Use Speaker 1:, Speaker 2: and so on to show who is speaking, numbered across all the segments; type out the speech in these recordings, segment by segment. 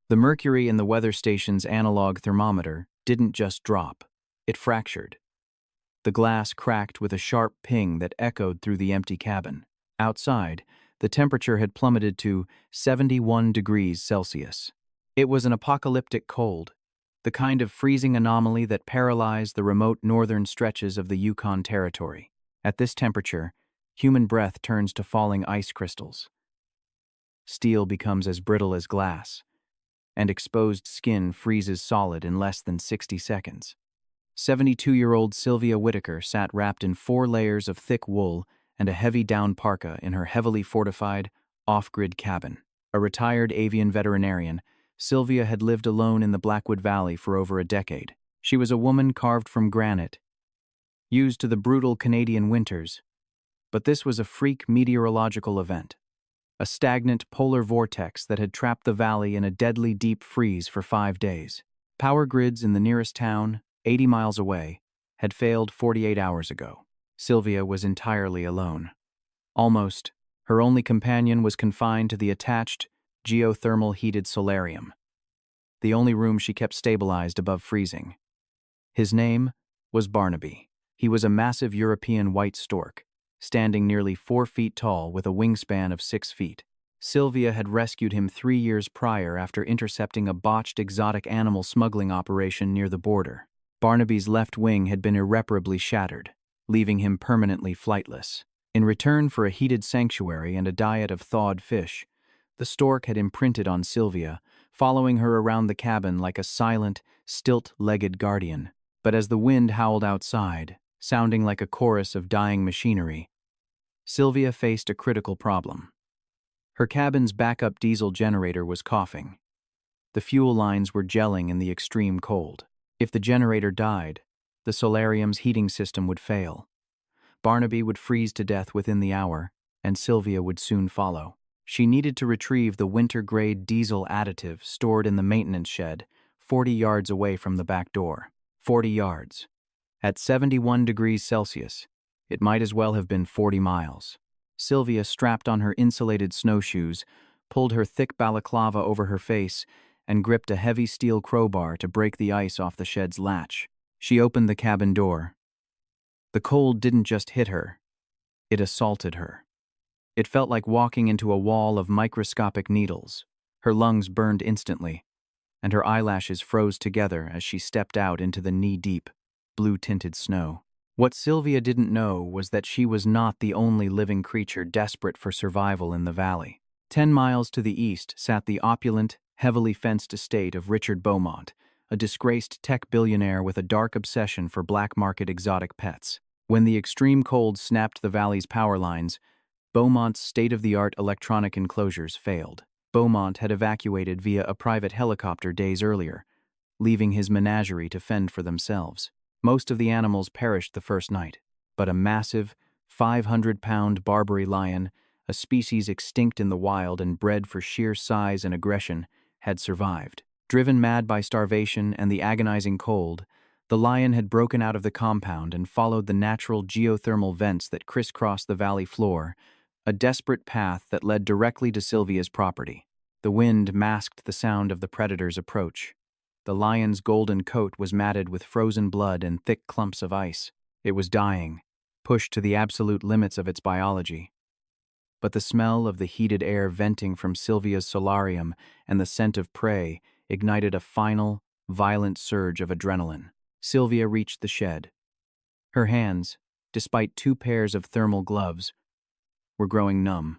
Speaker 1: The mercury in the weather station's analog thermometer didn't just drop, it fractured. The glass cracked with a sharp ping that echoed through the empty cabin. Outside, the temperature had plummeted to 71 degrees Celsius. It was an apocalyptic cold, the kind of freezing anomaly that paralyzed the remote northern stretches of the Yukon Territory. At this temperature, human breath turns to falling ice crystals. Steel becomes as brittle as glass, and exposed skin freezes solid in less than 60 seconds. 72-year-old Sylvia Whitaker sat wrapped in 4 layers of thick wool and a heavy down parka in her heavily fortified, off-grid cabin. A retired avian veterinarian, Sylvia had lived alone in the Blackwood Valley for over a decade. She was a woman carved from granite, used to the brutal Canadian winters. But this was a freak meteorological event, a stagnant polar vortex that had trapped the valley in a deadly deep freeze for 5 days. Power grids in the nearest town, 80 miles away, had failed 48 hours ago. Sylvia was entirely alone. Almost, her only companion was confined to the attached, geothermal heated solarium, the only room she kept stabilized above freezing. His name was Barnaby. He was a massive European white stork, standing nearly 4 feet tall with a wingspan of 6 feet. Sylvia had rescued him 3 years prior after intercepting a botched exotic animal smuggling operation near the border. Barnaby's left wing had been irreparably shattered, leaving him permanently flightless. In return for a heated sanctuary and a diet of thawed fish, the stork had imprinted on Sylvia, following her around the cabin like a silent, stilt-legged guardian. But as the wind howled outside, sounding like a chorus of dying machinery, Sylvia faced a critical problem. Her cabin's backup diesel generator was coughing. The fuel lines were gelling in the extreme cold. If the generator died, the solarium's heating system would fail. Barnaby would freeze to death within the hour, and Sylvia would soon follow. She needed to retrieve the winter-grade diesel additive stored in the maintenance shed, 40 yards away from the back door. 40 yards. At 71 degrees Celsius, it might as well have been 40 miles. Sylvia strapped on her insulated snowshoes, pulled her thick balaclava over her face, and gripped a heavy steel crowbar to break the ice off the shed's latch. She opened the cabin door. The cold didn't just hit her, it assaulted her. It felt like walking into a wall of microscopic needles. Her lungs burned instantly, and her eyelashes froze together as she stepped out into the knee-deep, blue-tinted snow. What Sylvia didn't know was that she was not the only living creature desperate for survival in the valley. 10 miles to the east sat the opulent, heavily fenced estate of Richard Beaumont, a disgraced tech billionaire with a dark obsession for black-market exotic pets. When the extreme cold snapped the valley's power lines, Beaumont's state-of-the-art electronic enclosures failed. Beaumont had evacuated via a private helicopter days earlier, leaving his menagerie to fend for themselves. Most of the animals perished the first night, but a massive, 500-pound Barbary lion, a species extinct in the wild and bred for sheer size and aggression, had survived. Driven mad by starvation and the agonizing cold, the lion had broken out of the compound and followed the natural geothermal vents that crisscrossed the valley floor, a desperate path that led directly to Sylvia's property. The wind masked the sound of the predator's approach. The lion's golden coat was matted with frozen blood and thick clumps of ice. It was dying, pushed to the absolute limits of its biology. But the smell of the heated air venting from Sylvia's solarium and the scent of prey ignited a final, violent surge of adrenaline. Sylvia reached the shed. Her hands, despite 2 pairs of thermal gloves, were growing numb.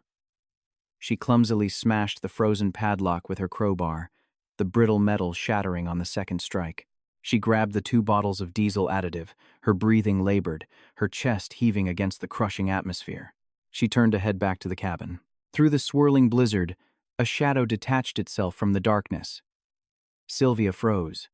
Speaker 1: She clumsily smashed the frozen padlock with her crowbar, the brittle metal shattering on the second strike. She grabbed the 2 bottles of diesel additive, her breathing labored, her chest heaving against the crushing atmosphere. She turned to head back to the cabin. Through the swirling blizzard, a shadow detached itself from the darkness. Sylvia froze.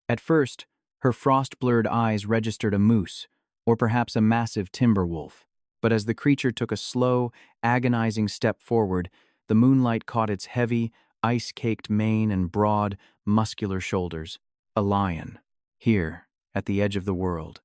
Speaker 1: At first, her frost-blurred eyes registered a moose, or perhaps a massive timber wolf. But as the creature took a slow, agonizing step forward, the moonlight caught its heavy, ice-caked mane and broad, muscular shoulders. A lion. Here, at the edge of the world.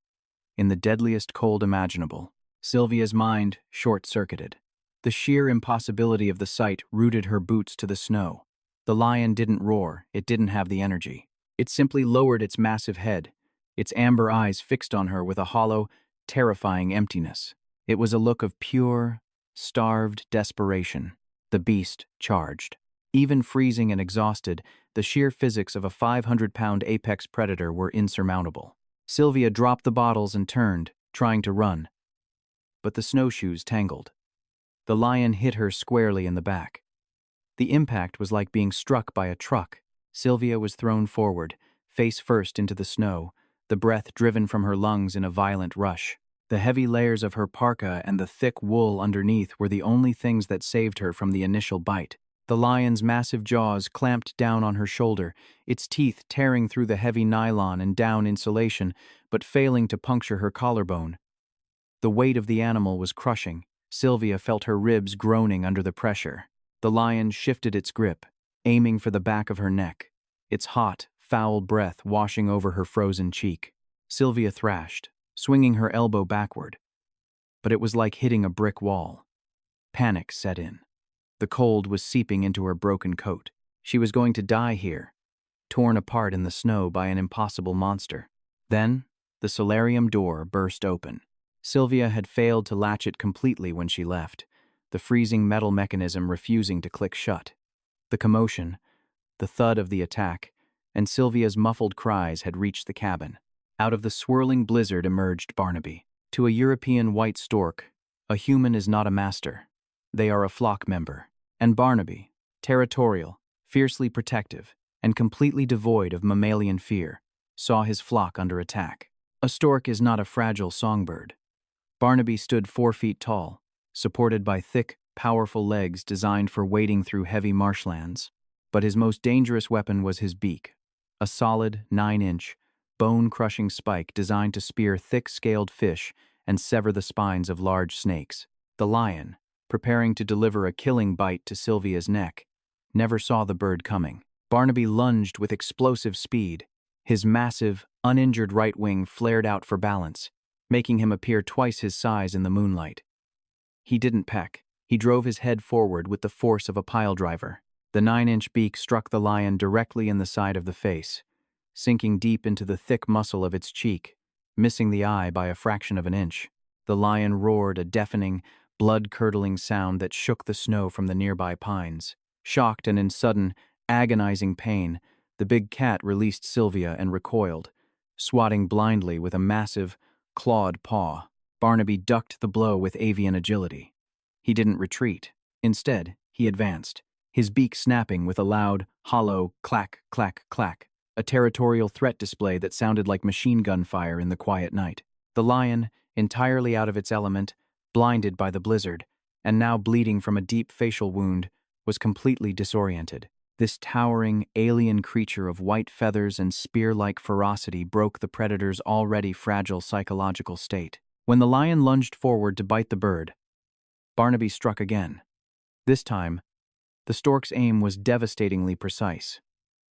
Speaker 1: In the deadliest cold imaginable. Sylvia's mind short-circuited. The sheer impossibility of the sight rooted her boots to the snow. The lion didn't roar, it didn't have the energy. It simply lowered its massive head, its amber eyes fixed on her with a hollow, terrifying emptiness. It was a look of pure, starved desperation. The beast charged. Even freezing and exhausted, the sheer physics of a 500-pound apex predator were insurmountable. Sylvia dropped the bottles and turned, trying to run. But the snowshoes tangled. The lion hit her squarely in the back. The impact was like being struck by a truck. Sylvia was thrown forward, face first into the snow, the breath driven from her lungs in a violent rush. The heavy layers of her parka and the thick wool underneath were the only things that saved her from the initial bite. The lion's massive jaws clamped down on her shoulder, its teeth tearing through the heavy nylon and down insulation, but failing to puncture her collarbone. The weight of the animal was crushing. Sylvia felt her ribs groaning under the pressure. The lion shifted its grip, aiming for the back of her neck, its hot, foul breath washing over her frozen cheek. Sylvia thrashed, swinging her elbow backward. But it was like hitting a brick wall. Panic set in. The cold was seeping into her broken coat. She was going to die here, torn apart in the snow by an impossible monster. Then, the solarium door burst open. Sylvia had failed to latch it completely when she left, the freezing metal mechanism refusing to click shut. The commotion, the thud of the attack, and Sylvia's muffled cries had reached the cabin. Out of the swirling blizzard emerged Barnaby. To a European white stork, a human is not a master. They are a flock member. And Barnaby, territorial, fiercely protective, and completely devoid of mammalian fear, saw his flock under attack. A stork is not a fragile songbird. Barnaby stood 4 feet tall, supported by thick, powerful legs designed for wading through heavy marshlands. But his most dangerous weapon was his beak, a solid, 9-inch, bone-crushing spike designed to spear thick-scaled fish and sever the spines of large snakes. The lion, preparing to deliver a killing bite to Sylvia's neck, never saw the bird coming. Barnaby lunged with explosive speed. His massive, uninjured right wing flared out for balance, making him appear twice his size in the moonlight. He didn't peck. He drove his head forward with the force of a piledriver. The 9-inch beak struck the lion directly in the side of the face, sinking deep into the thick muscle of its cheek, missing the eye by a fraction of an inch. The lion roared a deafening, blood-curdling sound that shook the snow from the nearby pines. Shocked and in sudden, agonizing pain, the big cat released Sylvia and recoiled, swatting blindly with a massive, clawed paw. Barnaby ducked the blow with avian agility. He didn't retreat. Instead, he advanced, his beak snapping with a loud, hollow clack, clack, clack, a territorial threat display that sounded like machine gun fire in the quiet night. The lion, entirely out of its element, blinded by the blizzard, and now bleeding from a deep facial wound, was completely disoriented. This towering, alien creature of white feathers and spear-like ferocity broke the predator's already fragile psychological state. When the lion lunged forward to bite the bird, Barnaby struck again. This time, the stork's aim was devastatingly precise.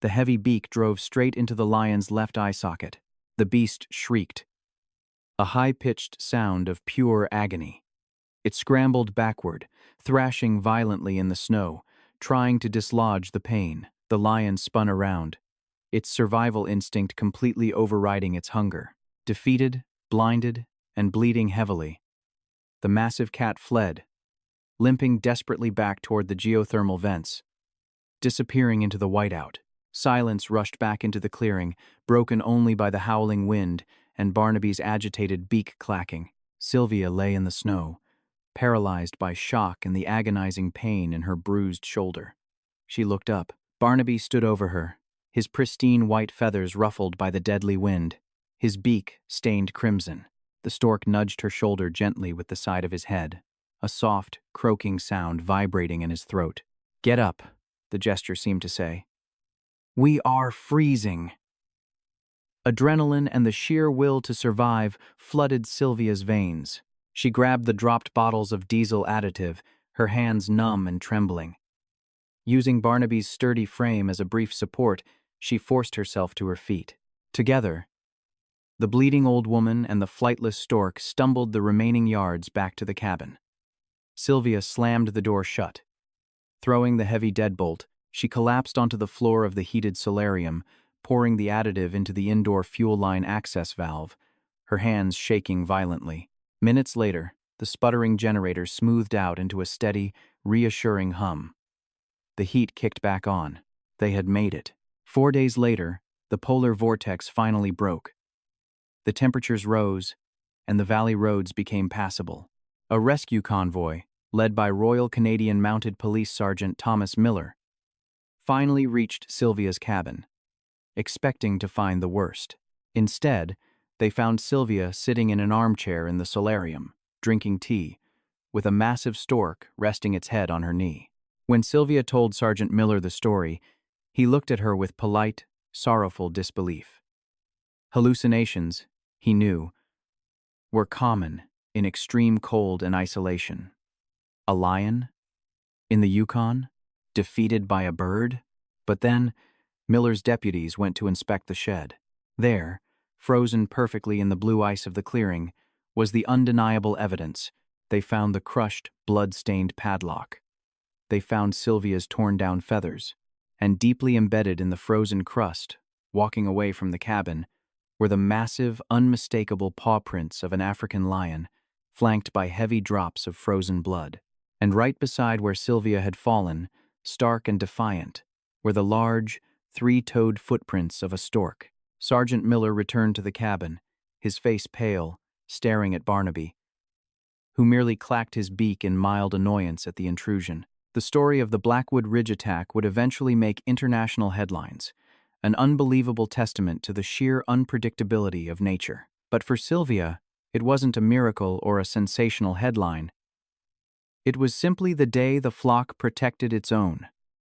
Speaker 1: The heavy beak drove straight into the lion's left eye socket. The beast shrieked, a high-pitched sound of pure agony. It scrambled backward, thrashing violently in the snow, trying to dislodge the pain. The lion spun around, its survival instinct completely overriding its hunger. Defeated, blinded, and bleeding heavily, the massive cat fled, limping desperately back toward the geothermal vents, disappearing into the whiteout. Silence rushed back into the clearing, broken only by the howling wind and Barnaby's agitated beak clacking. Sylvia lay in the snow, paralyzed by shock and the agonizing pain in her bruised shoulder. She looked up. Barnaby stood over her, his pristine white feathers ruffled by the deadly wind, his beak stained crimson. The stork nudged her shoulder gently with the side of his head, a soft, croaking sound vibrating in his throat. "Get up," the gesture seemed to say. "We are freezing." Adrenaline and the sheer will to survive flooded Sylvia's veins. She grabbed the dropped bottles of diesel additive, her hands numb and trembling. Using Barnaby's sturdy frame as a brief support, she forced herself to her feet. Together, the bleeding old woman and the flightless stork stumbled the remaining yards back to the cabin. Sylvia slammed the door shut. Throwing the heavy deadbolt, She collapsed onto the floor of the heated solarium, pouring the additive into the indoor fuel line access valve, her hands shaking violently. Minutes later, the sputtering generator smoothed out into a steady, reassuring hum. The heat kicked back on. They had made it. 4 days later, the polar vortex finally broke. The temperatures rose, and the valley roads became passable. A rescue convoy, led by Royal Canadian Mounted Police Sergeant Thomas Miller, finally reached Sylvia's cabin, expecting to find the worst. Instead, they found Sylvia sitting in an armchair in the solarium, drinking tea, with a massive stork resting its head on her knee. When Sylvia told Sergeant Miller the story, he looked at her with polite, sorrowful disbelief. Hallucinations, he knew, were common in extreme cold and isolation. A lion? In the Yukon? Defeated by a bird? But then, Miller's deputies went to inspect the shed. There, frozen perfectly in the blue ice of the clearing, was the undeniable evidence. They found the crushed, blood-stained padlock. They found Sylvia's torn-down feathers, and deeply embedded in the frozen crust, walking away from the cabin, were the massive, unmistakable paw prints of an African lion, flanked by heavy drops of frozen blood. And right beside where Sylvia had fallen, stark and defiant, were the large, three-toed footprints of a stork. Sergeant Miller returned to the cabin, his face pale, staring at Barnaby, who merely clacked his beak in mild annoyance at the intrusion. The story of the Blackwood Ridge attack would eventually make international headlines, an unbelievable testament to the sheer unpredictability of nature. But for Sylvia, it wasn't a miracle or a sensational headline. It was simply the day the flock protected its own.